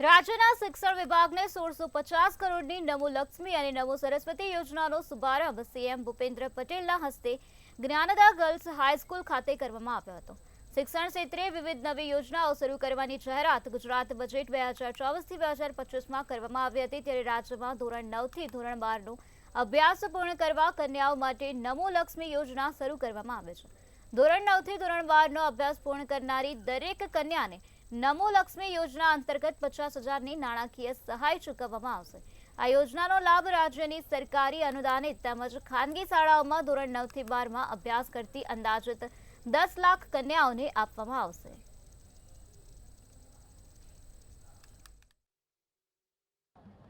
રાજ્યના શિક્ષણ વિભાગને 1650 કરોડની નમો લક્ષ્મી અને નમો સરસ્વતી યોજનાનો શુભારંભ સીએમ ભૂપેન્દ્ર પટેલના હસ્તે જ્ઞાનદા ગર્લ્સ હાઈસ્કૂલ ખાતે કરવામાં આવ્યો હતો। શિક્ષણ ક્ષેત્રે વિવિધ નવી યોજનાઓ શરૂ કરવાની જાહેરાત ગુજરાત બજેટ 2024થી 2025માં કરવામાં આવી હતી। ત્યારે રાજ્યમાં ધોરણ 9થી ધોરણ 12નો અભ્યાસ પૂર્ણ કરવા કન્યાઓ માટે નમો લક્ષ્મી યોજના શરૂ કરવામાં આવે છે। ધોરણ 9થી ધોરણ 12નો અભ્યાસ પૂર્ણ કરનારી દરેક કન્યાને નમો લક્ષ્મી યોજના અંતર્ગત 50,000ની નાણાકીય સહાય ચૂકવવામાં આવશે। આ યોજનાનો લાભ રાજ્યની સરકારી અનુદાનિત તેમજ ખાનગી શાળાઓમાં ધોરણ 9થી 12માં અભ્યાસ કરતી અંદાજિત 10 લાખ કન્યાઓને આપવામાં આવશે।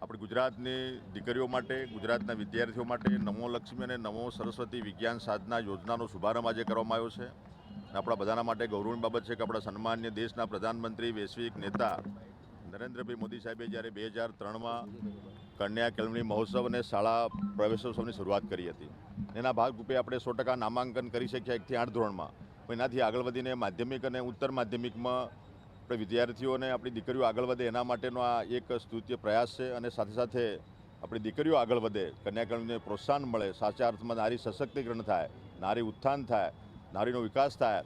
આપણે ગુજરાતની દીકરીઓ માટે, ગુજરાતના વિદ્યાર્થીઓ માટે નમો લક્ષ્મી અને નમો સરસ્વતી વિજ્ઞાન સાધના યોજનાનો શુભારંભ આજે કરવામાં આવ્યો છે। આપણા બધાના માટે ગૌરવની બાબત છે કે આપણા સન્માનીય દેશના પ્રધાનમંત્રી, વૈશ્વિક નેતા નરેન્દ્રભાઈ મોદી સાહેબે જ્યારે 2003માં કન્યા કેળવણી મહોત્સવ અને શાળા પ્રવેશોત્સવની શરૂઆત કરી હતી। એના ભાગરૂપે આપણે 100% નામાંકન કરી શક્યા 1થી 8 ધોરણમાં। એનાથી આગળ વધીને માધ્યમિક અને ઉત્તર માધ્યમિકમાં આપણે વિદ્યાર્થીઓને આપણી દીકરીઓ આગળ વધે એના માટેનો આ એક સ્તુત્ય પ્રયાસ છે। અને સાથે સાથે આપણી દીકરીઓ આગળ વધે, કન્યા કેળવણીને પ્રોત્સાહન મળે, સાચા અર્થમાં નારી સશક્તિકરણ થાય, નારી ઉત્થાન થાય, નારીનો વિકાસ થાય।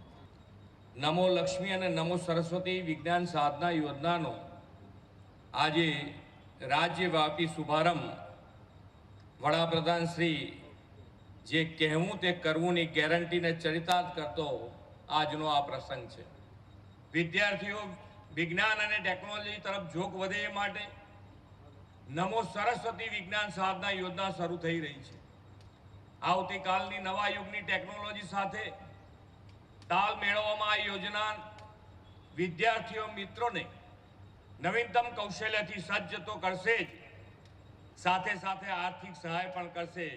નમો લક્ષ્મી અને નમો સરસ્વતી વિજ્ઞાન સાધના યોજનાનો આજે રાજ્યવ્યાપી શુભારંભ વડાપ્રધાન શ્રી જે કહેવું તે કરવુંની ગેરંટીને ચરિતાર્થ કરતો આજનો આ પ્રસંગ છે। વિદ્યાર્થીઓ વિજ્ઞાન અને ટેકનોલોજી તરફ ઝોક વધે એ માટે નમો સરસ્વતી વિજ્ઞાન સાધના યોજના શરૂ થઈ રહી છે। આવતીકાલની નવા યુગની ટેકનોલોજી સાથે તાલ મેળવવામાં આ યોજના વિદ્યાર્થીઓ મિત્રોને નવીનતમ કૌશલ્યથી સજ્જ તો કરશે જ, સાથે સાથે આર્થિક સહાય પણ કરશે।